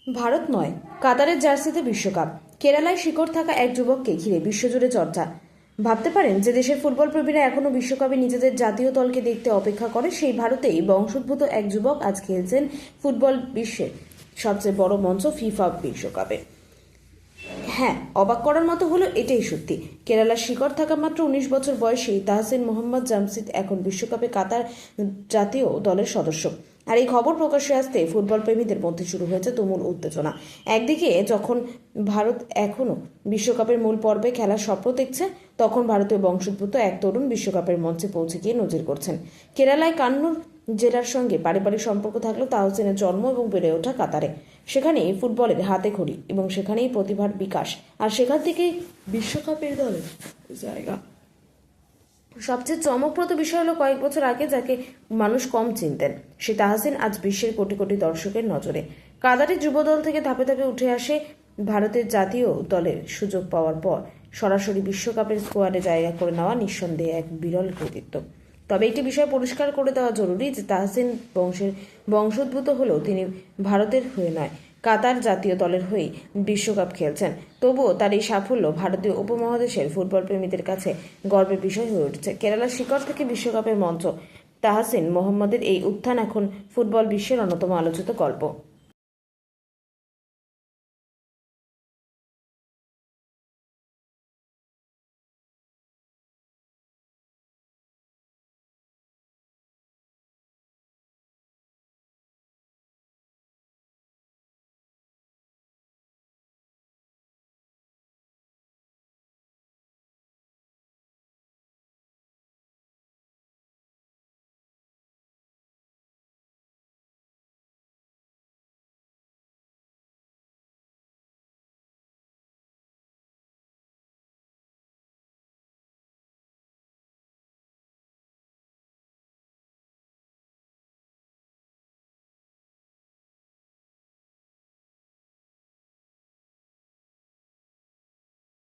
ভারত নয়, কাতারের জার্সিতে বিশ্বকাপ। কেরালায় শিকড় থাকা এক যুবককে ঘিরে বিশ্বজুড়ে চর্চা। ভাবতে পারেন যে দেশের ফুটবল প্রেমীরা এখনো বিশ্বকাপে নিজেদের জাতীয় দলকে দেখতে অপেক্ষা করে, সেই ভারতেই বংশোদ্ভূত এক যুবক আজ খেলছেন ফুটবল বিশ্বের সবচেয়ে বড় মঞ্চ ফিফা বিশ্বকাপে। হ্যাঁ, অবাক করার মতো হলো এটাই সত্যি। কেরালার শিকড় থাকা মাত্র ১৯ বছর বয়সী তাহসিন মোহাম্মদ জামশিদ এখন বিশ্বকাপে কাতার জাতীয় দলের সদস্য। আর এই খবর প্রকাশ্যে আসতে ফুটবল প্রেমীদের মধ্যে শুরু হয়েছে তুমুল উত্তেজনা। একদিকে যখন ভারত এখনও বিশ্বকাপের মূল পর্বে খেলার স্বপ্ন দেখছে, তখন ভারতীয় বংশোদ্ভূত এক তরুণ বিশ্বকাপের মঞ্চে পৌঁছে গিয়ে নজির করছেন। কেরালায় কান্নুর জেলার সঙ্গে পারিবারিক সম্পর্ক থাকলেও তাহসিনের জন্ম এবং বেড়ে ওঠা কাতারে। সেখানেই ফুটবলের হাতে খড়ি এবং সেখানেই প্রতিভার বিকাশ, আর সেখান থেকেই বিশ্বকাপের দলের জায়গা। সবচেয়ে চমকপ্রদ বিষয় হলো, কয়েক বছর আগে যাকে মানুষ কম চিনতেন, সে তাহসিন আজ বিশ্বের কোটি কোটি দর্শকের নজরে। কাতারের যুব দল থেকে ধাপে ধাপে উঠে আসে ভারতের জাতীয় দলের সুযোগ পাওয়ার পর সরাসরি বিশ্বকাপের স্কোয়াডে জায়গা করে নেওয়া নিঃসন্দেহে এক বিরল কৃতিত্ব। তবে একটি বিষয় পরিষ্কার করে দেওয়া জরুরি যে তাহসিন বংশোদ্ভূত হলেও তিনি ভারতের হয়ে নয়, কাতার জাতীয় দলের হয়েই বিশ্বকাপ খেলছেন। তবুও তার এই সাফল্য ভারতীয় উপমহাদেশের ফুটবল প্রেমীদের কাছে গর্বের বিষয় হয়ে উঠেছে। কেরালার শিকড় থেকে বিশ্বকাপের মঞ্চ, তাহসিন মোহাম্মদের এই উত্থান এখন ফুটবল বিশ্বের অন্যতম আলোচিত গল্প।